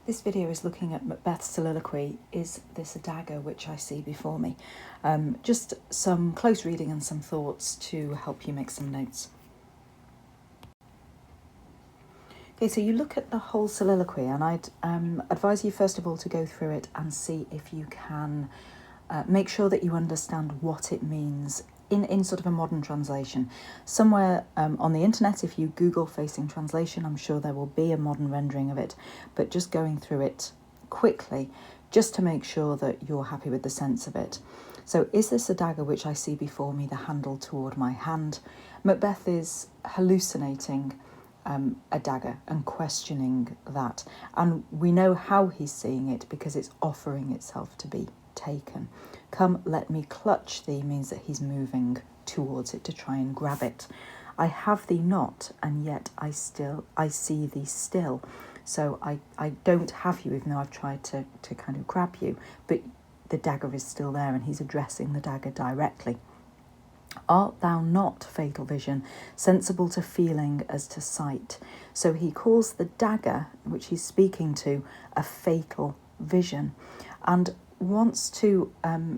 This video is looking at Macbeth's soliloquy, "Is this a dagger which I see before me?" Just some close reading and some thoughts to help you make some notes. Okay, so you look at the whole soliloquy, and I'd advise you first of all to go through it and see if you can make sure that you understand what it means in sort of a modern translation. Somewhere on the internet, if you Google facing translation, I'm sure there will be a modern rendering of it, but just going through it quickly, just to make sure that you're happy with the sense of it. So, is this a dagger which I see before me, the handle toward my hand? Macbeth is hallucinating a dagger and questioning that. And we know how he's seeing it because it's offering itself to be taken. "Come, let me clutch thee" means that he's moving towards it to try and grab it. "I have thee not, and yet I see thee still." So I don't have you, even though I've tried to kind of grab you, but the dagger is still there, and he's addressing the dagger directly. "Art thou not, fatal vision, sensible to feeling as to sight?" So he calls the dagger, which he's speaking to, a fatal vision, and wants to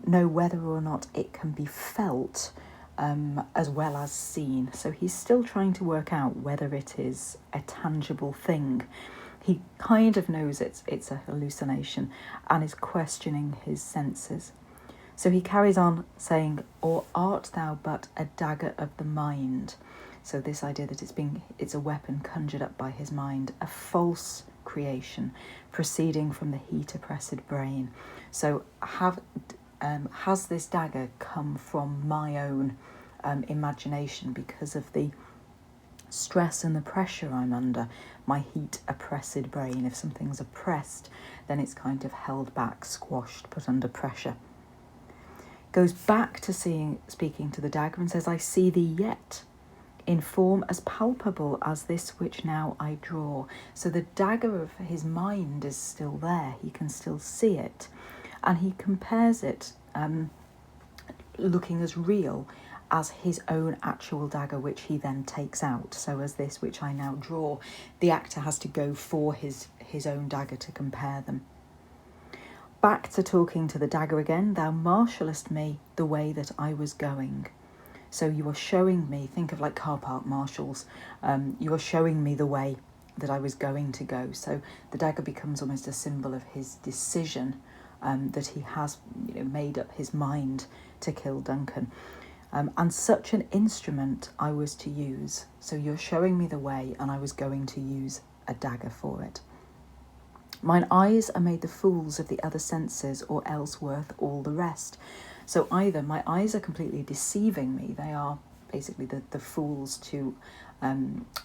know whether or not it can be felt as well as seen. So he's still trying to work out whether it is a tangible thing. He kind of knows it's a hallucination and is questioning his senses. So he carries on saying, "Or art thou but a dagger of the mind?" So this idea that it's a weapon conjured up by his mind, a false creation proceeding from the heat-oppressed brain. So has this dagger come from my own imagination because of the stress and the pressure I'm under, my heat-oppressed brain? If something's oppressed, then it's kind of held back, squashed, put under pressure. Goes back to speaking to the dagger and says, "I see thee yet, in form as palpable as this which now I draw." So the dagger of his mind is still there. He can still see it. And he compares it, looking as real as his own actual dagger, which he then takes out. So as this which I now draw, the actor has to go for his own dagger to compare them. Back to talking to the dagger again. "Thou marshallest me the way that I was going." So you are showing me, think of like car park marshals, you are showing me the way that I was going to go. So the dagger becomes almost a symbol of his decision, that he has made up his mind to kill Duncan. "And such an instrument I was to use." So you're showing me the way and I was going to use a dagger for it. "Mine eyes are made the fools of the other senses, or else worth all the rest." So either my eyes are completely deceiving me, they are basically the fools to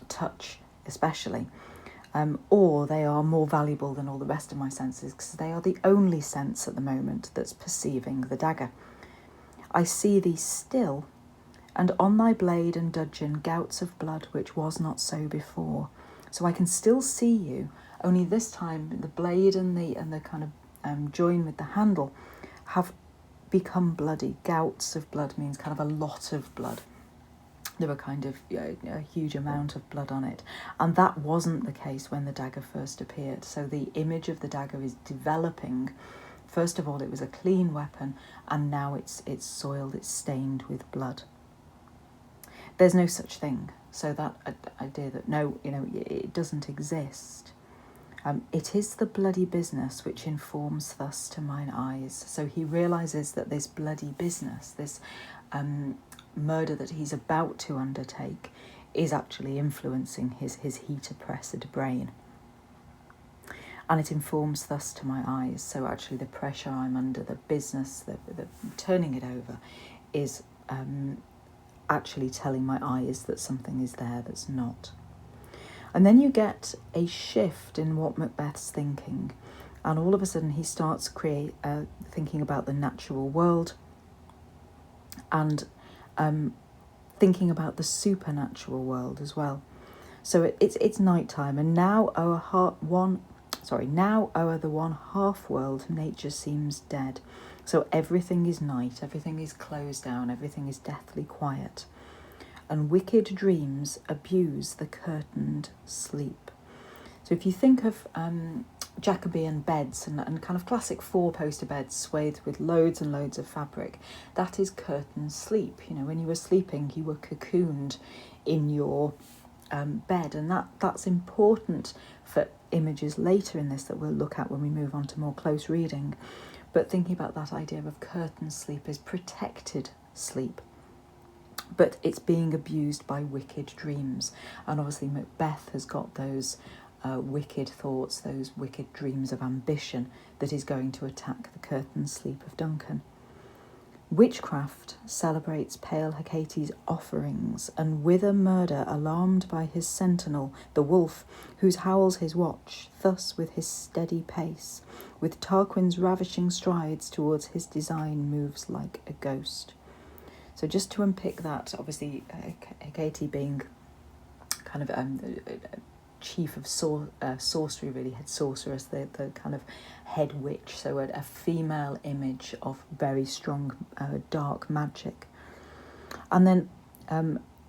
touch especially, or they are more valuable than all the rest of my senses because they are the only sense at the moment that's perceiving the dagger. "I see thee still, and on thy blade and dudgeon gouts of blood which was not so before." So I can still see you, only this time the blade and the kind of join with the handle have become bloody. Gouts of blood means kind of a lot of blood. There were kind of a huge amount of blood on it. And that wasn't the case when the dagger first appeared. So the image of the dagger is developing. First of all, it was a clean weapon, and now it's soiled, it's stained with blood. There's no such thing. So that idea that no, it doesn't exist. "It is the bloody business which informs thus to mine eyes." So he realises that this bloody business, this murder that he's about to undertake, is actually influencing his heat-oppressed brain. "And it informs thus to my eyes." So actually the pressure I'm under, the business, the turning it over, is actually telling my eyes that something is there that's not. And then you get a shift in what Macbeth's thinking. And all of a sudden he starts thinking about the natural world and thinking about the supernatural world as well. So it's nighttime, and now o'er the one half world nature seems dead. So everything is night, everything is closed down, everything is deathly quiet. "And wicked dreams abuse the curtained sleep." So if you think of Jacobean beds and kind of classic four-poster beds swathed with loads and loads of fabric. That is curtain sleep. You know, when you were sleeping, you were cocooned in your bed, and that's important for images later in this that we'll look at when we move on to more close reading. But thinking about that idea of curtain sleep is protected sleep, but it's being abused by wicked dreams. And obviously Macbeth has got those wicked thoughts, those wicked dreams of ambition that is going to attack the curtain sleep of Duncan. Witchcraft celebrates pale Hecate's offerings, and with a murder alarmed by his sentinel, the wolf, whose howls his watch, thus with his steady pace, with Tarquin's ravishing strides towards his design moves like a ghost. So just to unpick that, obviously Hecate being kind of chief of sorcery, really, head sorceress, the kind of head witch, so a female image of very strong dark magic. And then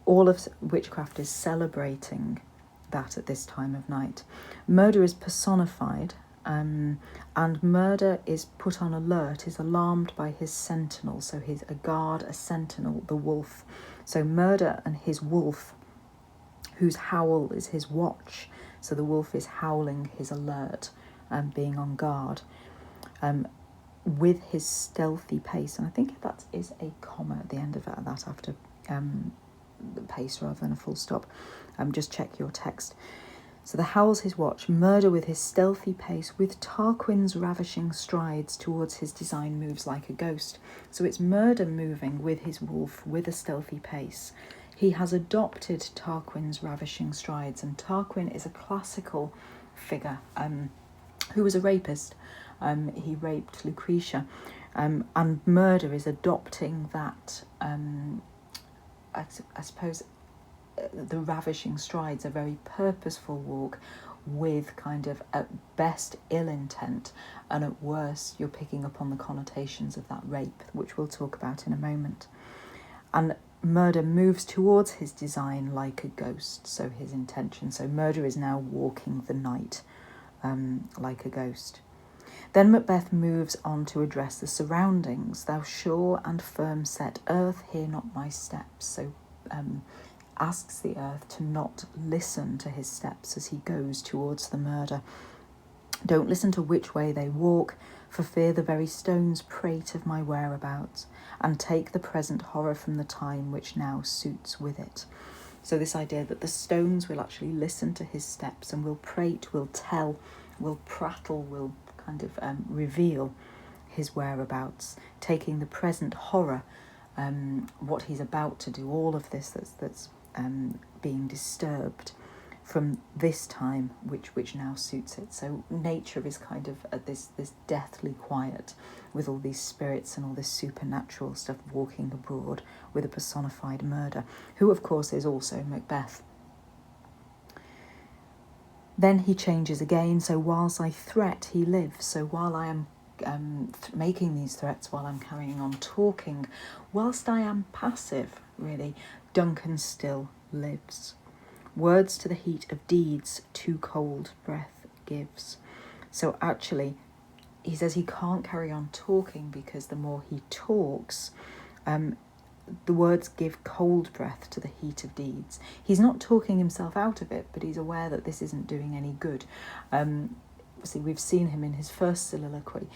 all of witchcraft is celebrating that at this time of night. Murder is personified, and murder is put on alert, is alarmed by his sentinel, so he's a guard, a sentinel, the wolf. So murder and his wolf, whose howl is his watch. So the wolf is howling his alert and being on guard with his stealthy pace. And I think that is a comma at the end of that after the pace rather than a full stop. Just check your text. So the howls his watch, murder with his stealthy pace, with Tarquin's ravishing strides towards his design moves like a ghost. So it's murder moving with his wolf with a stealthy pace. He has adopted Tarquin's ravishing strides, and Tarquin is a classical figure who was a rapist. He raped Lucretia, and murder is adopting that, I suppose, the ravishing strides, a very purposeful walk with kind of at best ill intent, and at worst you're picking up on the connotations of that rape, which we'll talk about in a moment. And murder moves towards his design like a ghost, so his intention. So murder is now walking the night like a ghost. Then Macbeth moves on to address the surroundings. Thou sure and firm set earth, hear not my steps. So asks the earth to not listen to his steps as he goes towards the murder. Don't listen to which way they walk, for fear the very stones prate of my whereabouts, and take the present horror from the time which now suits with it. So this idea that the stones will actually listen to his steps and will prate, will tell, will prattle, will kind of reveal his whereabouts, taking the present horror, what he's about to do, all of this that's being disturbed from this time which now suits it. So nature is kind of at this deathly quiet, with all these spirits and all this supernatural stuff walking abroad with a personified murder, who of course is also Macbeth. Then he changes again. So whilst I threat, he lives. So while I am making these threats, while I'm carrying on talking, whilst I am passive, really, Duncan still lives. Words to the heat of deeds, too cold breath gives. So actually, he says he can't carry on talking because the more he talks, the words give cold breath to the heat of deeds. He's not talking himself out of it, but he's aware that this isn't doing any good. See, we've seen him in his first soliloquy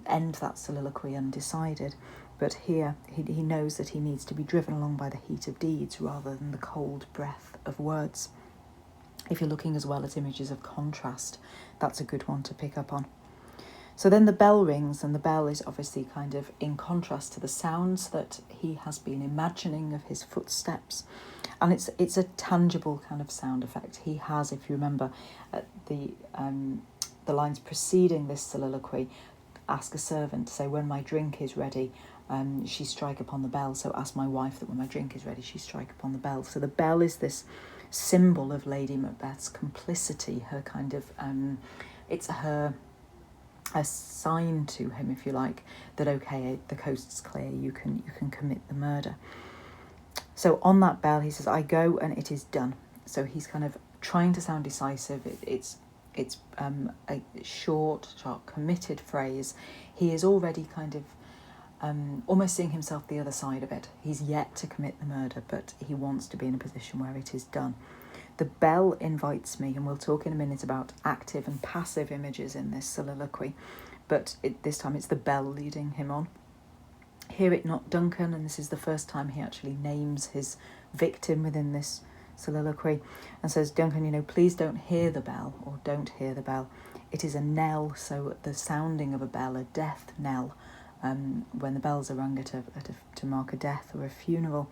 end that soliloquy undecided, but here he knows that he needs to be driven along by the heat of deeds rather than the cold breath of words. If you're looking as well at images of contrast, that's a good one to pick up on. So then the bell rings, and the bell is obviously kind of in contrast to the sounds that he has been imagining of his footsteps. And it's a tangible kind of sound effect. He has, if you remember, the lines preceding this soliloquy, ask a servant to say, when my drink is ready, she strike upon the bell. So ask my wife that when my drink is ready, she strike upon the bell. So the bell is this symbol of Lady Macbeth's complicity, her kind of, it's a sign to him, if you like, that okay, the coast's clear, you can commit the murder. So on that bell, he says, I go and it is done. So he's kind of trying to sound decisive. It's It's a short, sharp, committed phrase. He is already kind of almost seeing himself the other side of it. He's yet to commit the murder, but he wants to be in a position where it is done. The bell invites me, and we'll talk in a minute about active and passive images in this soliloquy, but this time it's the bell leading him on. Hear it not, Duncan, and this is the first time he actually names his victim within this soliloquy, and says, Duncan, please don't hear the bell, or don't hear the bell. It is a knell, so the sounding of a bell, a death knell, when the bells are rung to mark a death or a funeral.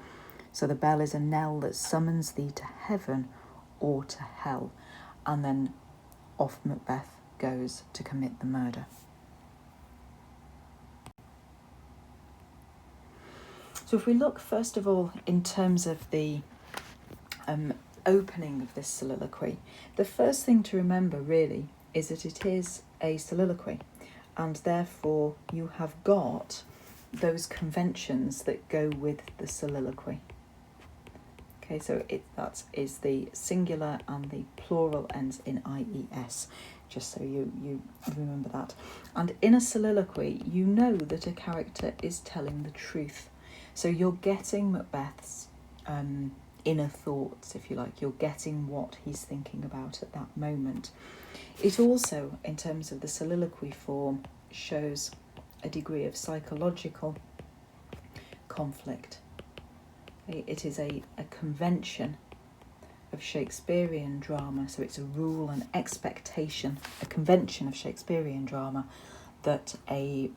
So the bell is a knell that summons thee to heaven or to hell. And then off Macbeth goes to commit the murder. So if we look first of all in terms of the opening of this soliloquy, the first thing to remember really is that it is a soliloquy, and therefore you have got those conventions that go with the soliloquy. Okay, so that is the singular, and the plural ends in IES, just so you remember that. And in a soliloquy, you know that a character is telling the truth. So you're getting Macbeth's inner thoughts, if you like. You're getting what he's thinking about at that moment. It also, in terms of the soliloquy form, shows a degree of psychological conflict. It is a convention of Shakespearean drama, so it's a rule and expectation, a convention of Shakespearean drama, that a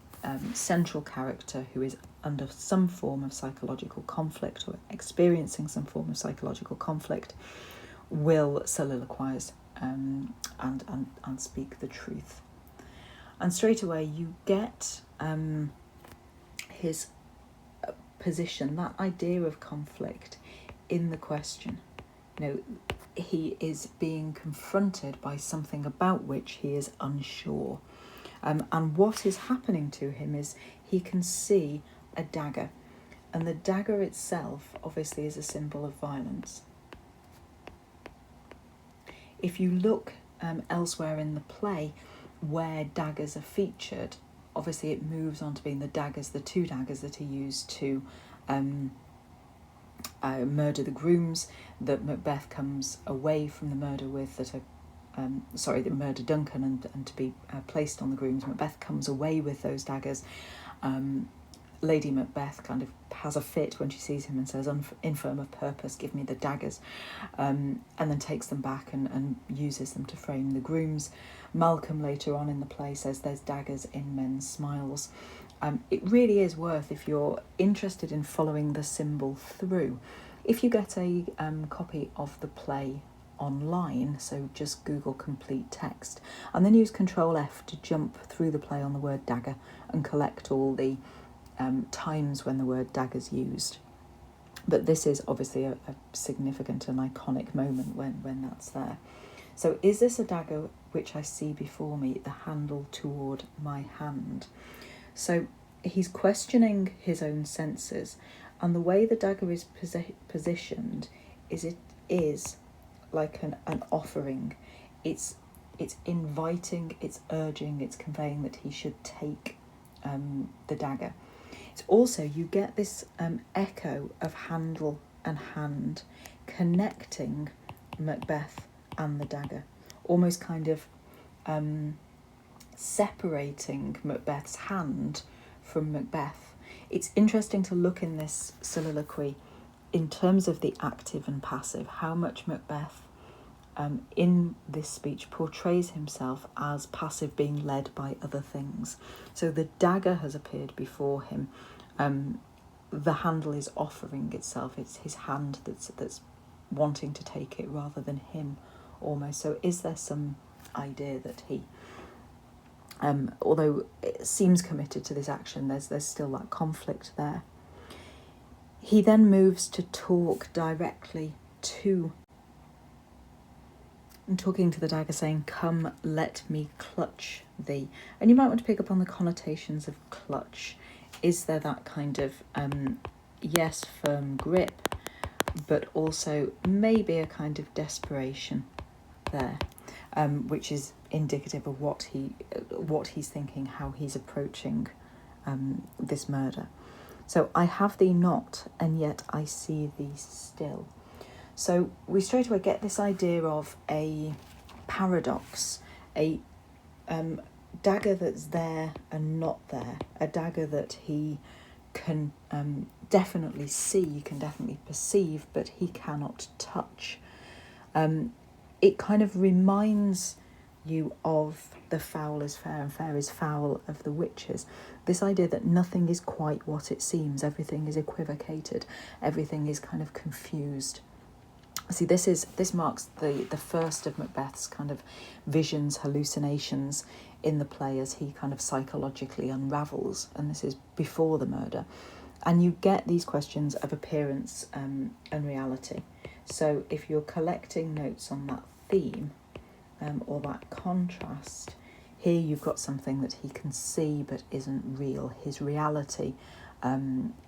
central character who is under some form of psychological conflict or experiencing some form of psychological conflict will soliloquize and speak the truth. And straight away you get his position, that idea of conflict in the question. He is being confronted by something about which he is unsure. And what is happening to him is he can see a dagger, and the dagger itself obviously is a symbol of violence. If you look elsewhere in the play where daggers are featured, obviously it moves on to being the two daggers that are used to murder the grooms, that Macbeth comes away from the murder with, that murder Duncan and to be placed on the grooms. Macbeth comes away with those daggers. Lady Macbeth kind of has a fit when she sees him and says, infirm of purpose, give me the daggers, and then takes them back and uses them to frame the grooms. Malcolm later on in the play says there's daggers in men's smiles. It really is worth, if you're interested in following the symbol through, if you get a copy of the play online, so just Google complete text, and then use Control F to jump through the play on the word dagger and collect all the times when the word dagger's used. But this is obviously a significant and iconic moment when that's there. So is this a dagger which I see before me, the handle toward my hand? So he's questioning his own senses, and the way the dagger is positioned is it is like an offering. It's inviting, it's urging, it's conveying that he should take the dagger. It's also, you get this echo of handle and hand connecting Macbeth and the dagger, almost kind of separating Macbeth's hand from Macbeth. It's interesting to look in this soliloquy in terms of the active and passive, how much Macbeth in this speech portrays himself as passive, being led by other things. So the dagger has appeared before him. The handle is offering itself. It's his hand that's wanting to take it rather than him, almost. So is there some idea that he, although it seems committed to this action, there's still that conflict there. He then moves to talk directly to, and talking to the dagger, saying, "Come, let me clutch thee." And you might want to pick up on the connotations of clutch. Is there that kind of, yes, firm grip, but also maybe a kind of desperation there? which is indicative of what he's thinking, how he's approaching this murder. So I have thee not, and yet I see thee still. So we straight away get this idea of a paradox, a dagger that's there and not there, a dagger that he can definitely see, can definitely perceive, but he cannot touch. It kind of reminds you of the foul is fair and fair is foul of the witches. This idea that nothing is quite what it seems, everything is equivocated, everything is kind of confused. See, this marks the first of Macbeth's kind of visions, hallucinations in the play as he kind of psychologically unravels, and this is before the murder. And you get these questions of appearance and reality. So if you're collecting notes on that theme or that contrast, here you've got something that he can see but isn't real. His reality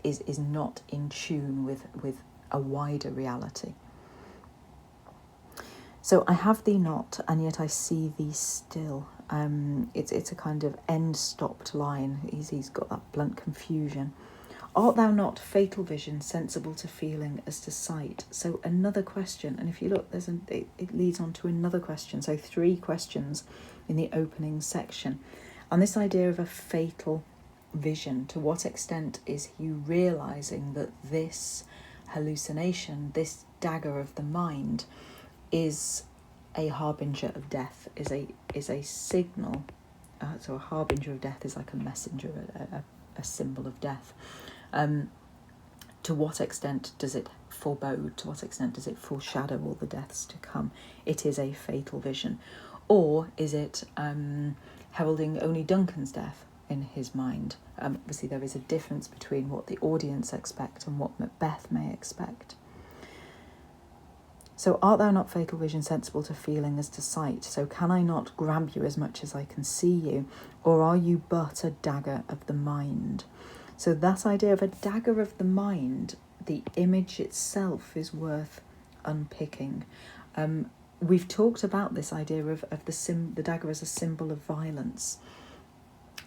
is not in tune with a wider reality. So I have thee not, and yet I see thee still. It's a kind of end-stopped line. He's got that blunt confusion. Art thou not, fatal vision, sensible to feeling as to sight? So another question, and if you look, it leads on to another question. So 3 questions in the opening section. And this idea of a fatal vision, to what extent is he realising that this hallucination, this dagger of the mind, is a harbinger of death, is a signal. So a harbinger of death is like a messenger, a symbol of death. To what extent does it forebode? To what extent does it foreshadow all the deaths to come? It is a fatal vision. Or is it heralding only Duncan's death in his mind? Obviously there is a difference between what the audience expect and what Macbeth may expect. So art thou not, fatal vision, sensible to feeling as to sight? So can I not grab you as much as I can see you? Or are you but a dagger of the mind? So that idea of a dagger of the mind, the image itself is worth unpicking. We've talked about this idea of the dagger as a symbol of violence.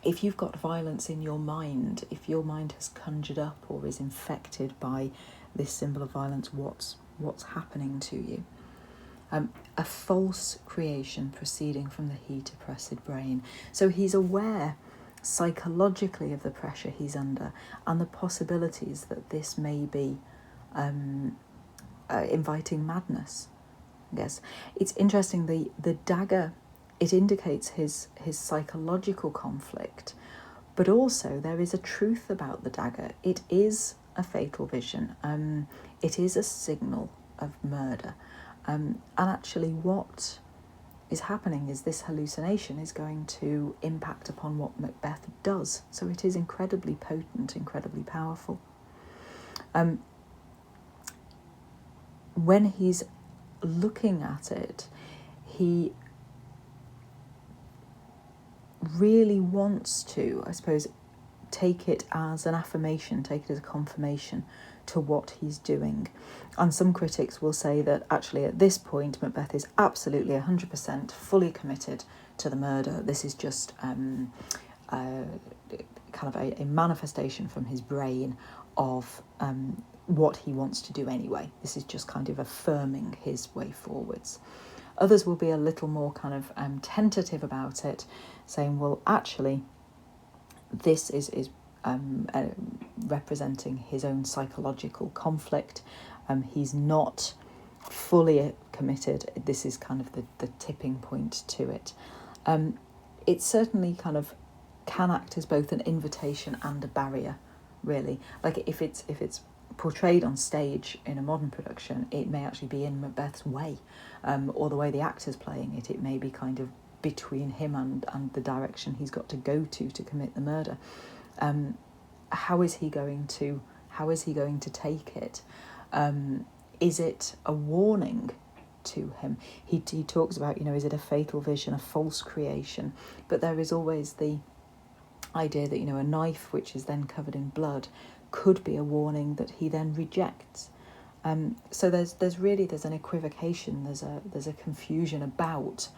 If you've got violence in your mind, if your mind has conjured up or is infected by this symbol of violence, what's happening to you? A false creation proceeding from the heat oppressed brain. So he's aware psychologically of the pressure he's under and the possibilities that this may be inviting madness. I guess it's interesting, the dagger, it indicates his psychological conflict, but also there is a truth about the dagger. It is a fatal vision. It is a signal of murder. And actually what is happening is this hallucination is going to impact upon what Macbeth does. So it is incredibly potent, incredibly powerful. When he's looking at it, he really wants to, I suppose, take it as an affirmation, take it as a confirmation to what he's doing. And some critics will say that actually at this point Macbeth is absolutely 100% fully committed to the murder. This is just kind of a manifestation from his brain of what he wants to do anyway. This is just kind of affirming his way forwards. Others will be a little more kind of tentative about it, saying, well, actually, this is representing his own psychological conflict. He's not fully committed. This is kind of the tipping point to it. It certainly kind of can act as both an invitation and a barrier, really. Like if it's portrayed on stage in a modern production, it may actually be in Macbeth's way, or the way the actor's playing it. It may be kind of between him and the direction he's got to go to commit the murder. How is he going to take it? Is it a warning to him? He talks about, is it a fatal vision, a false creation? But there is always the idea that, a knife which is then covered in blood could be a warning that he then rejects. So there's an equivocation, there's a confusion about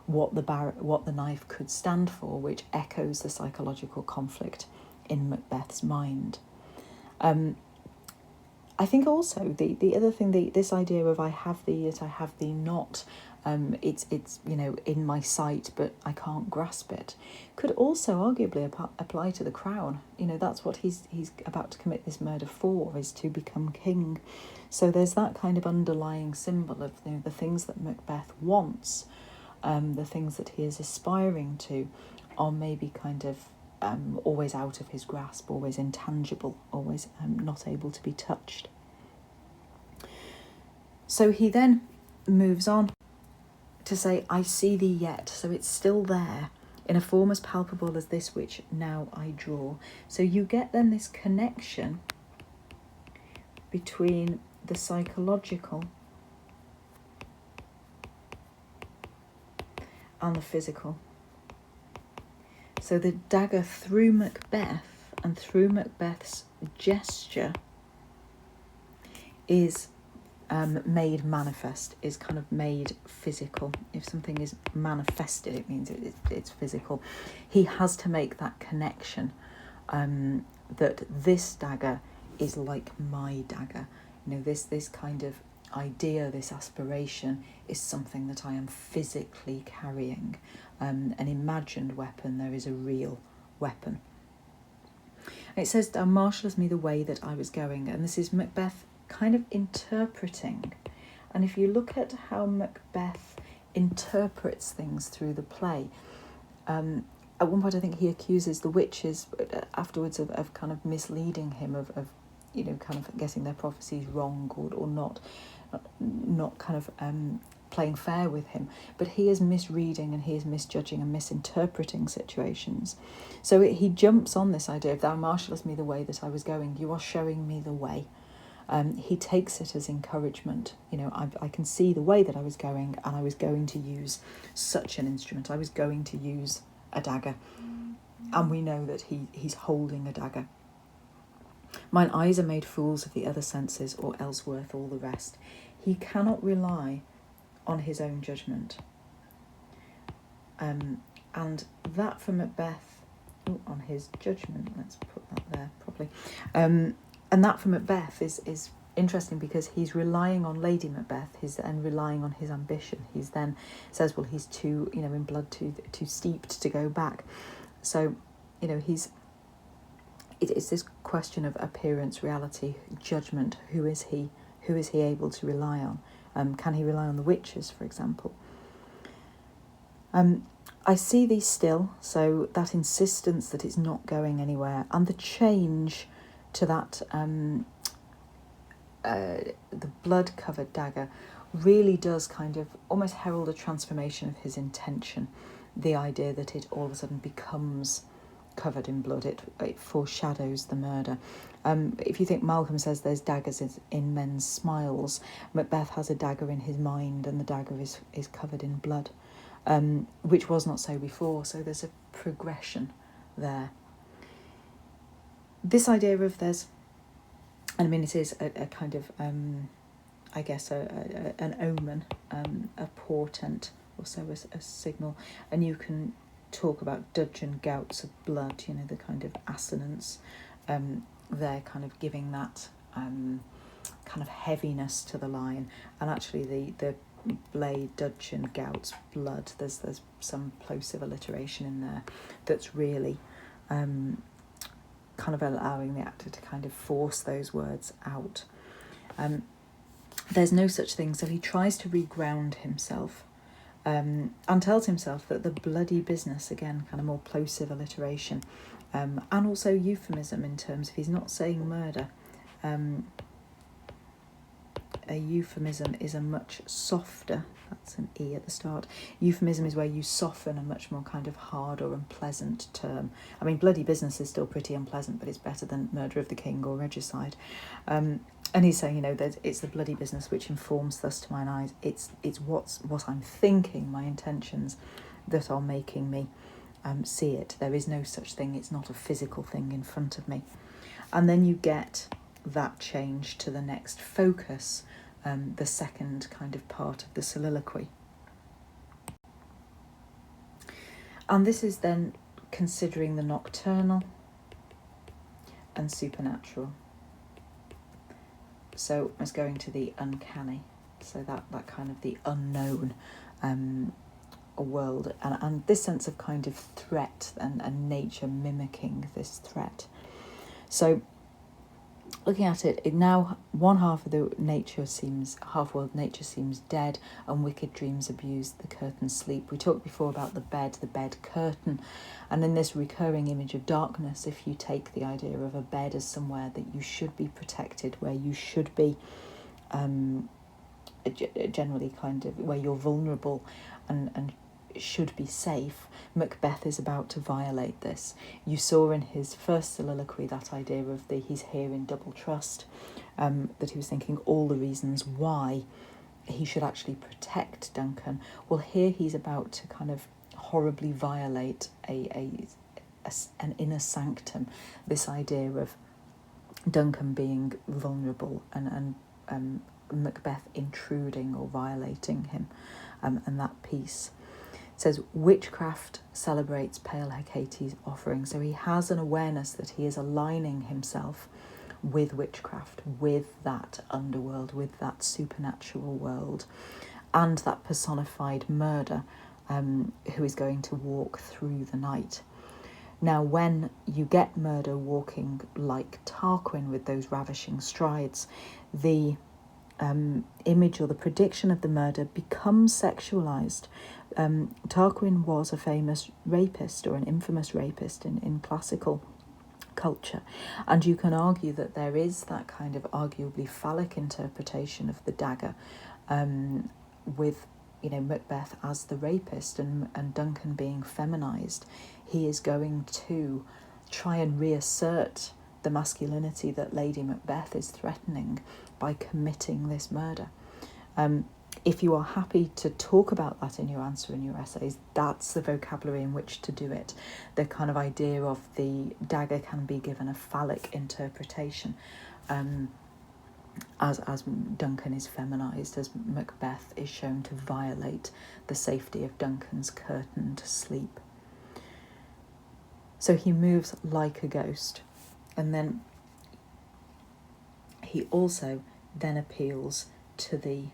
what the knife could stand for, which echoes the psychological conflict in Macbeth's mind. I think also the other thing, this idea of I have thee yet I have thee not, it's in my sight but I can't grasp it, could also arguably apply to the crown. That's what he's about to commit this murder for, is to become king. So there's that kind of underlying symbol of the things that Macbeth wants, the things that he is aspiring to, are maybe kind of always out of his grasp, always intangible, always not able to be touched. So he then moves on to say, I see thee yet. So it's still there, in a form as palpable as this which now I draw. So you get then this connection between the psychological and the physical. So the dagger through Macbeth and through Macbeth's gesture is made manifest, is kind of made physical. If something is manifested, it means it's physical. He has to make that connection, that this dagger is like my dagger. This kind of idea, this aspiration, is something that I am physically carrying. An imagined weapon, there is a real weapon. It says, thou marshallest me the way that I was going. And this is Macbeth kind of interpreting. And if you look at how Macbeth interprets things through the play, at one point I think he accuses the witches afterwards of kind of misleading him, of kind of getting their prophecies wrong, or not kind of playing fair with him. But he is misreading and he is misjudging and misinterpreting situations. So he jumps on this idea of, thou marshallest me the way that I was going. You are showing me the way. He takes it as encouragement. I can see the way that I was going, and I was going to use such an instrument. I was going to use a dagger. And we know that he's holding a dagger. Mine eyes are made fools of the other senses, or else worth all the rest. He cannot rely on his own judgment. And that for Macbeth, on his judgment, let's put that there properly. And that for Macbeth is interesting, because he's relying on Lady Macbeth, and relying on his ambition. He's then says, well, he's too, in blood, too steeped to go back. So, it's this question of appearance, reality, judgment. Who is he? Who is he able to rely on? Can he rely on the witches, for example? I see thee still, so that insistence that it's not going anywhere, and the change to that, the blood-covered dagger, really does kind of almost herald a transformation of his intention. The idea that it all of a sudden becomes covered in blood, it foreshadows the murder. If you think Malcolm says there's daggers in men's smiles, Macbeth has a dagger in his mind, and the dagger is covered in blood, which was not so before. So there's a progression there. This idea of it is a kind of, I guess, an omen, a portent, or so, a signal. And you can talk about dudgeon gouts of blood, the kind of assonance, they're kind of giving that kind of heaviness to the line. And actually the blade, dudgeon, gouts, blood, there's some plosive alliteration in there that's really kind of allowing the actor to kind of force those words out. There's no such thing, so he tries to reground himself, and tells himself that the bloody business, again, kind of more plosive alliteration, and also euphemism in terms of he's not saying murder. A euphemism is a much softer, that's an E at the start. Euphemism is where you soften a much more kind of hard or unpleasant term. I mean, bloody business is still pretty unpleasant, but it's better than murder of the king or regicide. And he's saying, that it's the bloody business which informs thus to mine eyes. It's what I'm thinking, my intentions, that are making me see it. There is no such thing. It's not a physical thing in front of me. And then you get that change to the next focus, the second kind of part of the soliloquy. And this is then considering the nocturnal and supernatural. So it's going to the uncanny, so that kind of the unknown world, and this sense of kind of threat and nature mimicking this threat. So looking at it now, one half of the half-world nature seems dead, and wicked dreams abuse the curtain sleep. We talked before about the bed curtain, and in this recurring image of darkness, if you take the idea of a bed as somewhere that you should be protected, where you should be generally kind of where you're vulnerable and should be safe, Macbeth is about to violate this. You saw in his first soliloquy that idea of he's here in double trust, that he was thinking all the reasons why he should actually protect Duncan. Well, here he's about to kind of horribly violate an inner sanctum, this idea of Duncan being vulnerable and Macbeth intruding or violating him, and that piece. It says, witchcraft celebrates pale Hecate's offering. So he has an awareness that he is aligning himself with witchcraft, with that underworld, with that supernatural world, and that personified murder who is going to walk through the night. Now, when you get murder walking like Tarquin with those ravishing strides, the image or the prediction of the murder becomes sexualized. Tarquin was a famous rapist or an infamous rapist in classical culture, and you can argue that there is that kind of arguably phallic interpretation of the dagger, with Macbeth as the rapist and Duncan being feminized. He is going to try and reassert the masculinity that Lady Macbeth is threatening by committing this murder. If you are happy to talk about that in your answer in your essays, that's the vocabulary in which to do it. The kind of idea of the dagger can be given a phallic interpretation, as Duncan is feminized, as Macbeth is shown to violate the safety of Duncan's curtained sleep. So he moves like a ghost, and then he also then appeals to the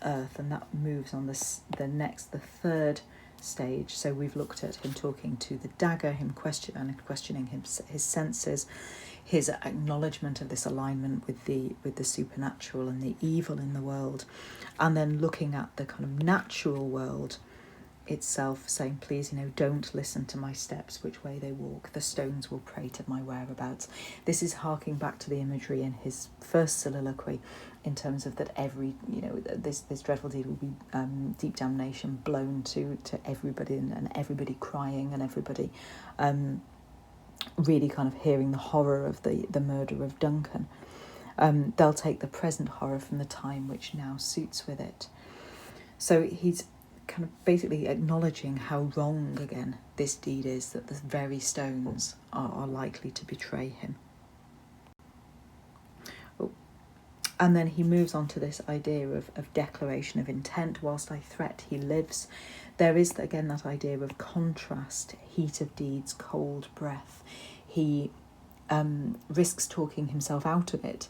earth, and that moves on the third stage. So we've looked at him talking to the dagger, him questioning his senses, his acknowledgement of this alignment with the supernatural and the evil in the world, and then looking at the kind of natural world itself, saying, please, don't listen to my steps, which way they walk, the stones will prate of my whereabouts. This is harking back to the imagery in his first soliloquy, in terms of that every, this dreadful deed will be deep damnation blown to everybody, and everybody crying, and everybody really kind of hearing the horror of the murder of Duncan. They'll take the present horror from the time which now suits with it. So he's kind of basically acknowledging how wrong, again, this deed is, that the very stones are likely to betray him. And then he moves on to this idea of declaration of intent. Whilst I threat, he lives. There is, again, that idea of contrast, heat of deeds, cold breath. He risks talking himself out of it,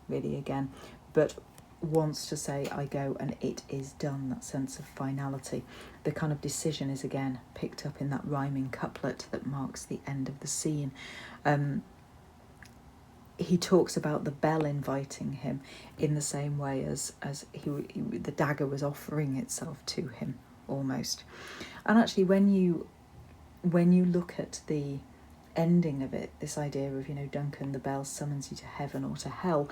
really, again, but wants to say, I go and it is done, that sense of finality. The kind of decision is, again, picked up in that rhyming couplet that marks the end of the scene. He talks about the bell inviting him in the same way as the dagger was offering itself to him, almost. And actually, when you look at the ending of it, this idea of, Duncan, the bell summons you to heaven or to hell,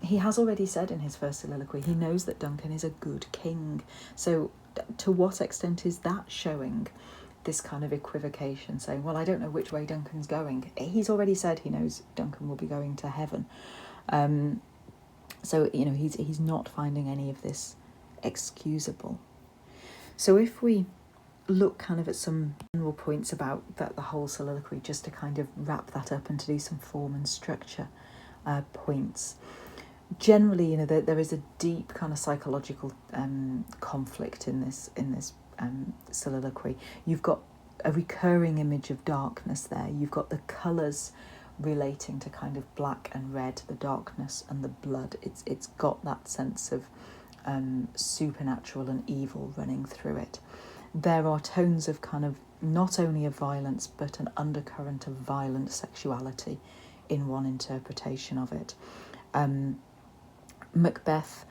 he has already said in his first soliloquy, he knows that Duncan is a good king. So to what extent is that showing this kind of equivocation, saying, well, I don't know which way Duncan's going? He's already said he knows Duncan will be going to heaven. So, he's not finding any of this excusable. So if we look kind of at some general points about the whole soliloquy, just to kind of wrap that up and to do some form and structure points. Generally, there is a deep kind of psychological conflict in this soliloquy. You've got a recurring image of darkness there. You've got the colours relating to kind of black and red, the darkness and the blood. It's got that sense of supernatural and evil running through it. There are tones of kind of not only of violence but an undercurrent of violent sexuality in one interpretation of it. Macbeth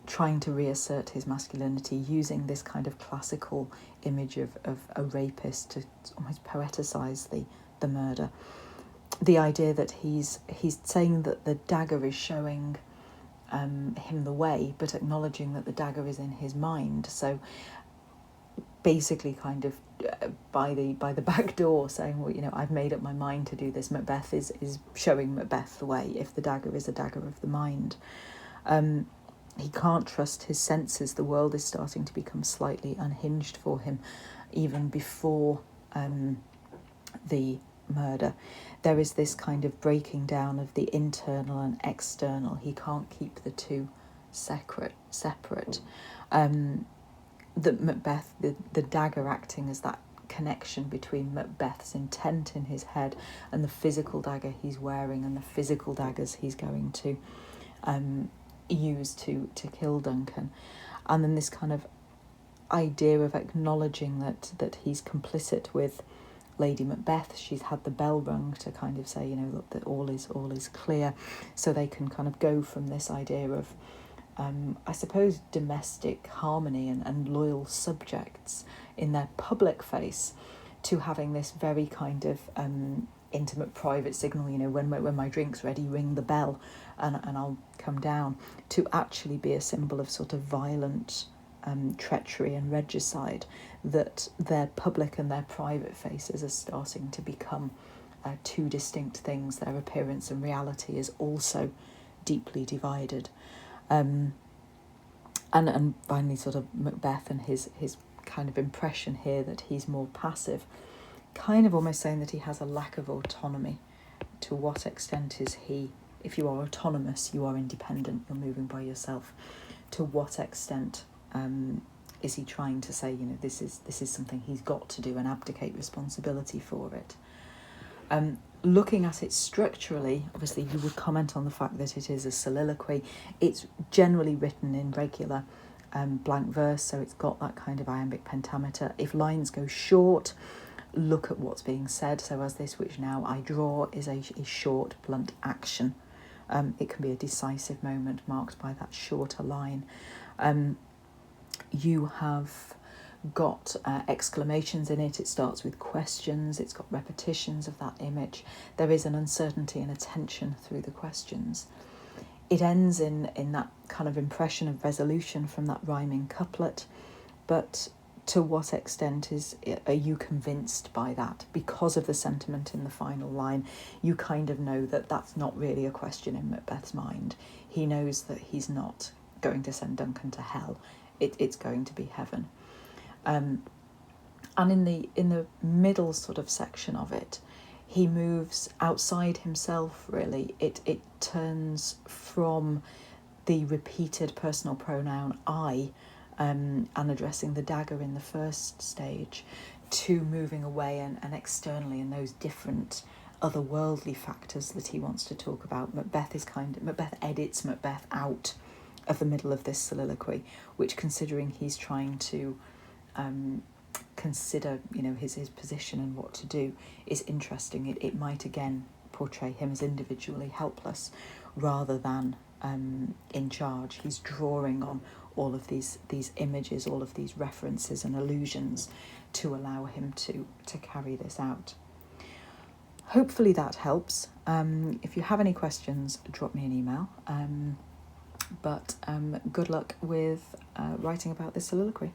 trying to reassert his masculinity using this kind of classical image of a rapist to almost poeticize the murder. The idea that he's saying that the dagger is showing him the way, but acknowledging that the dagger is in his mind. So basically kind of by the back door saying, well, you know, I've made up my mind to do this. Macbeth is showing Macbeth the way, if the dagger is a dagger of the mind. He can't trust his senses. The world is starting to become slightly unhinged for him, even before the murder. There is this kind of breaking down of the internal and external. He can't keep the two separate. That Macbeth, the dagger acting as that connection between Macbeth's intent in his head and the physical dagger he's wearing and the physical daggers he's going to use to kill Duncan. And then this kind of idea of acknowledging that he's complicit with Lady Macbeth. She's had the bell rung to kind of say, you know, look, that all is clear. So they can kind of go from this idea of I suppose domestic harmony and loyal subjects in their public face to having this very kind of intimate private signal, you know, when my drink's ready, ring the bell and I'll come down, to actually be a symbol of sort of violent treachery and regicide, that their public and their private faces are starting to become two distinct things. Their appearance and reality is also deeply divided. And finally sort of Macbeth and his kind of impression here that he's more passive, kind of almost saying that he has a lack of autonomy. To what extent is he, if you are autonomous, you are independent, you're moving by yourself. To what extent is he trying to say, you know, this is something he's got to do and abdicate responsibility for it? Looking at it structurally, obviously you would comment on the fact that it is a soliloquy. It's generally written in regular blank verse, so it's got that kind of iambic pentameter. If lines go short, look at what's being said. So as this which now I draw is a short, blunt action. It can be a decisive moment marked by that shorter line. You have got exclamations in it. It starts with questions. It's got repetitions of that image. There is an uncertainty and a tension through the questions. It ends in that kind of impression of resolution from that rhyming couplet. But to what extent are you convinced by that? Because of the sentiment in the final line, you kind of know that that's not really a question in Macbeth's mind. He knows that he's not going to send Duncan to hell. It's going to be heaven. And in the middle sort of section of it, he moves outside himself, really. It turns from the repeated personal pronoun I, and addressing the dagger in the first stage, to moving away and externally in those different otherworldly factors that he wants to talk about. Macbeth edits Macbeth out of the middle of this soliloquy, which, considering he's trying to consider, you know, his position and what to do, is interesting. It might again portray him as individually helpless rather than in charge. He's drawing on all of these images, all of these references and allusions to allow him to carry this out. Hopefully that helps. If you have any questions, drop me an email. But good luck with writing about this soliloquy.